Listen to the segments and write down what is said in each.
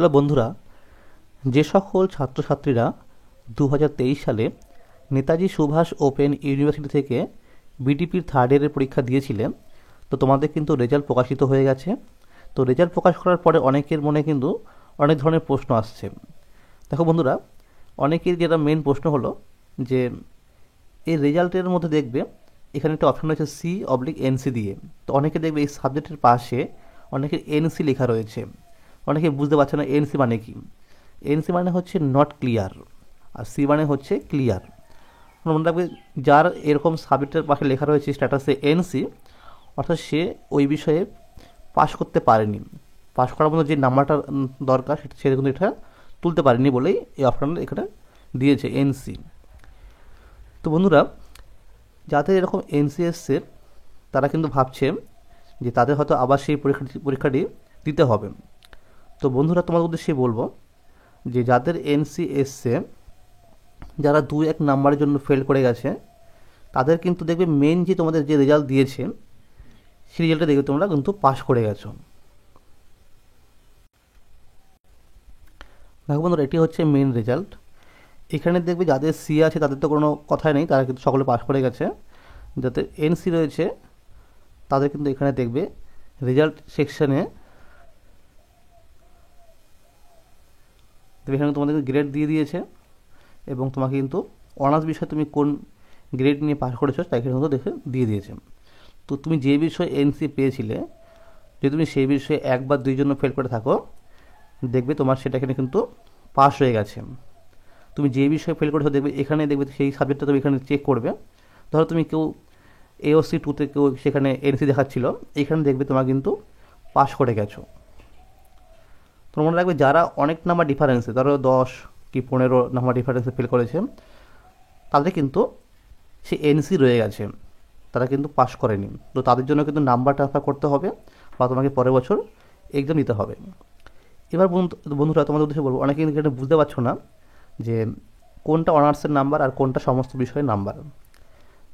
Hello বন্ধুরা, যে সকল ছাত্রছাত্রীরা 2023 সালে নেতাজি সুভাষ ওপেন ইউনিভার্সিটি থেকে বিডিপির থার্ড ইয়ারের পরীক্ষা দিয়েছিলেন, তো তোমাদের কিন্তু রেজাল্ট প্রকাশিত হয়ে গেছে। তো রেজাল্ট প্রকাশ করার পরে অনেকের মনে কিন্তু অনেক ধরনের প্রশ্ন আসছে। দেখো বন্ধুরা, অনেকের যেটা মেন প্রশ্ন হলো যে এই রেজাল্টের মধ্যে দেখবে এখানে একটা অপশন রয়েছে C/NC দিয়ে। তো অনেকে দেখবে এই সাবজেক্টের পাশে অনেকের এনসি লেখা রয়েছে। অনেকে বুঝতে পারছে না এনসি মানে কি। এনসি মানে হচ্ছে নট ক্লিয়ার, আর সি মানে হচ্ছে ক্লিয়ার। মনে রাখবে, যার এরকম সাবজেক্টের পাশে লেখা রয়েছে স্ট্যাটাসে এনসি, অর্থাৎ সে ওই বিষয়ে পাশ করতে পারেনি। পাশ করার মতো যে নাম্বারটা দরকার সে কিন্তু এটা তুলতে পারেনি বলেই এই অপশানটা এখানে দিয়েছে এনসি। তো বন্ধুরা, যাদের এরকম এনসি এসছে তারা কিন্তু ভাবছে যে তাদের হয়তো আবার সেই পরীক্ষাটি দিতে হবে। তো বন্ধুরা, তোমাদের উদ্দেশ্যে বলবো যে যাদের এনসি এসছে, যারা 2-1 নাম্বারের জন্য ফেল করে গেছে, তাদের কিন্তু দেখবে মেন যে তোমাদের যে রেজাল্ট দিয়েছে সেই রেজাল্টটা দেখবে তোমরা কিন্তু পাস করে গেছো। দেখো বন্ধুরা, এটি হচ্ছে মেন রেজাল্ট। এখানে দেখবে যাদের সি আছে তাদের তো কোনো কথাই নেই, তারা কিন্তু সকলে পাস করে গেছে। যাদের এনসি রয়েছে তাদের কিন্তু এখানে দেখবে রেজাল্ট সেকশানে এখানে তোমাদের গ্রেড দিয়ে দিয়েছে, এবং তোমাকে কিন্তু অনার্স বিষয়ে তুমি কোন গ্রেড নিয়ে পাস করেছো তাই এখানে কিন্তু দেখে দিয়ে দিয়েছে। তো তুমি যে বিষয়ে এনসি পেয়েছিলে, যদি তুমি সেই বিষয়ে 1 বা 2 জন্য ফেল করে থাকো, দেখবে তোমার সেটা এখানে কিন্তু পাস হয়ে গেছে। তুমি যে বিষয়ে ফেল করেছো দেখবে এখানে দেখবে সেই সাবজেক্টটা তুমি এখানে চেক করবে। ধরো তুমি কেউ AOC 2-তে কেউ সেখানে এনসি দেখাচ্ছিল, এখানে দেখবে তোমার কিন্তু পাস করে গেছো। তোমার মনে রাখবে, যারা অনেক নাম্বার ডিফারেন্সে, ধরো 10 কি 15 নাম্বার ডিফারেন্সে ফেল করেছে, তাদের কিন্তু সে এনসি রয়ে গেছে, তারা কিন্তু পাস করেনি। তো তাদের জন্য কিন্তু নাম্বার ট্রান্সফার করতে হবে বা তোমাকে পরের বছর এক্সাম দিতে হবে। এবার বন্ধুরা, তোমাদের উদ্দেশ্যে বলবো, অনেকে কিন্তু এটা বুঝতে পারছো না যে কোনটা অনার্সের নাম্বার আর কোনটা সমস্ত বিষয়ের নাম্বার।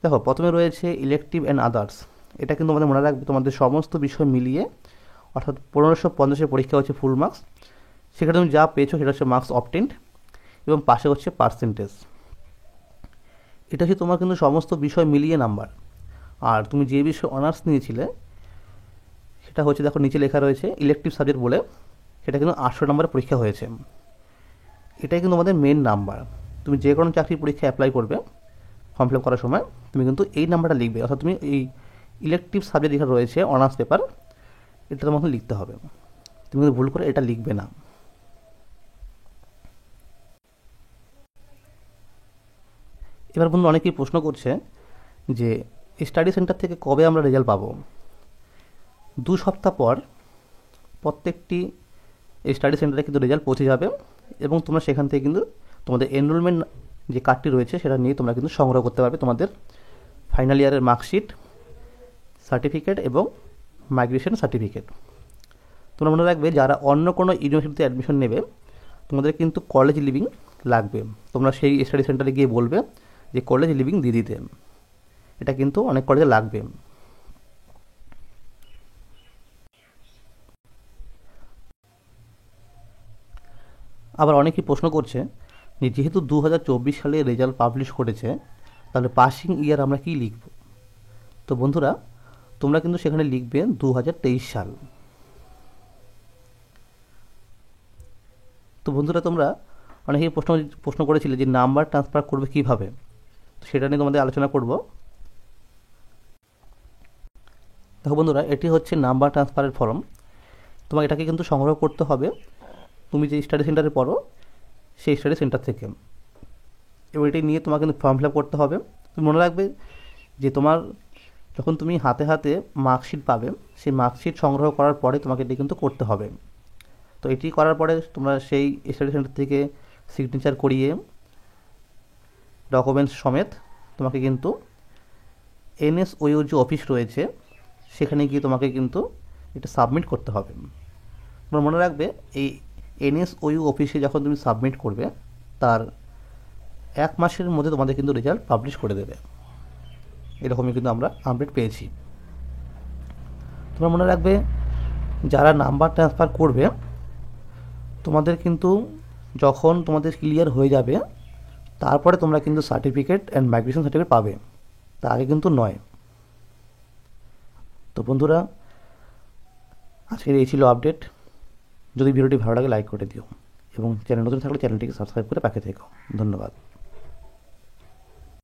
দেখো, প্রথমে রয়েছে ইলেকটিভ অ্যান্ড আদার্স। এটা কিন্তু আমাদের মনে রাখবে তোমাদের সমস্ত বিষয় মিলিয়ে, অর্থাৎ 1550 পরীক্ষা হচ্ছে ফুল মার্কস, সেখানে তুমি যা পেয়েছো সেটা হচ্ছে মার্কস অবটেন্ড, এবং পাশে হচ্ছে পার্সেন্টেজ। এটা হচ্ছে তোমার কিন্তু সমস্ত বিষয় মিলিয়ে নাম্বার। আর তুমি যে বিষয়ে অনার্স নিয়েছিলে সেটা হচ্ছে, দেখো নিচে লেখা রয়েছে ইলেকটিভ সাবজেক্ট বলে, সেটা কিন্তু 800 নম্বরের পরীক্ষা হয়েছে। এটাই কিন্তু আমাদের মেন নাম্বার। তুমি যে কোনো চাকরির পরীক্ষা অ্যাপ্লাই করবে, ফর্ম ফিল আপ করার সময় তুমি কিন্তু এই নাম্বারটা লিখবে, অর্থাৎ তুমি এই ইলেকটিভ সাবজেক্ট যেখানে রয়েছে অনার্স পেপার, এটা তোমাকে লিখতে হবে। তুমি কিন্তু ভুল করে এটা লিখবে না। এবার বন্ধু, অনেকেই প্রশ্ন করছে যে স্টাডি সেন্টার থেকে কবে আমরা রেজাল্ট পাবো। 2 সপ্তাহ পর প্রত্যেকটি স্টাডি সেন্টারে কিন্তু রেজাল্ট পৌঁছে যাবে, এবং তোমরা সেখান থেকে কিন্তু তোমাদের এনরোলমেন্ট যে কার্ডটি রয়েছে সেটা নিয়ে তোমরা কিন্তু সংগ্রহ করতে পারবে তোমাদের ফাইনাল ইয়ারের মার্কশিট, সার্টিফিকেট এবং মাইগ্রেশন সার্টিফিকেট। তোমরা মনে রাখবে, যারা অন্য কোনো ইউনিভার্সিটিতে অ্যাডমিশন নেবে তোমাদের কিন্তু কলেজ লিভিং লাগবে। তোমরা সেই স্টাডি সেন্টারে গিয়ে বলবে যে কলেজ লিভিং দিয়ে দিতে। এটা কিন্তু অনেক কলেজে লাগবে। আবার অনেকেই প্রশ্ন করছে যে যেহেতু 2024 সালে রেজাল্ট পাবলিশ করেছে, তাহলে পাসিং ইয়ার আমরা কি লিখব। তো বন্ধুরা, তোমরা কিন্তু সেখানে লিখবে 2023 সাল। তো বন্ধুরা, তোমরা অনেকেই প্রশ্ন করেছিলে যে নাম্বার ট্রান্সফার করবে কিভাবে, তো সেটা নিয়ে তোমাদের আলোচনা করব। দেখো বন্ধুরা, এটি হচ্ছে নাম্বার ট্রান্সফারের ফর্ম। তোমাকে এটাকে কিন্তু সংগ্রহ করতে হবে তুমি যে স্টাডি সেন্টারে পড়ো সেই স্টাডি সেন্টার থেকে, এবং এটি নিয়ে তোমাকে কিন্তু ফর্ম ফিল আপ করতে হবে। তুমি মনে রাখবে যে তোমার যখন তুমি হাতে হাতে মার্কশিট পাবে, সেই মার্কশিট সংগ্রহ করার পরে তোমাকে এটি কিন্তু করতে হবে। তো এটি করার পরে তোমরা সেই স্টাডি সেন্টার থেকে সিগনেচার করিয়ে ডকুমেন্টস সমেত তোমাকে কিন্তু NSOU যে অফিস রয়েছে সেখানে গিয়ে তোমাকে কিন্তু এটা সাবমিট করতে হবে। তোমরা মনে রাখবে, এই NSOU অফিসে যখন তুমি সাবমিট করবে তার 1 মাসের মধ্যে তোমাদের কিন্তু রেজাল্ট পাবলিশ করে দেবে। এরকমই কিন্তু আমরা আপডেট পেয়েছি। তোমরা মনে রাখবে, যারা নাম্বার ট্রান্সফার করবে তোমাদের কিন্তু যখন তোমাদের ক্লিয়ার হয়ে যাবে তারপরে তোমরা কিন্তু সার্টিফিকেট অ্যান্ড মাইগ্রেশন সার্টিফিকেট পাবে, তার আগে কিন্তু নয়। তো বন্ধুরা, আজকের এই ছিল আপডেট। যদি ভিডিওটি ভালো লাগে লাইক করে দিও এবং চ্যানেল নতুন থাকলে চ্যানেলটিকে সাবস্ক্রাইব করে পাশে থেকো। ধন্যবাদ।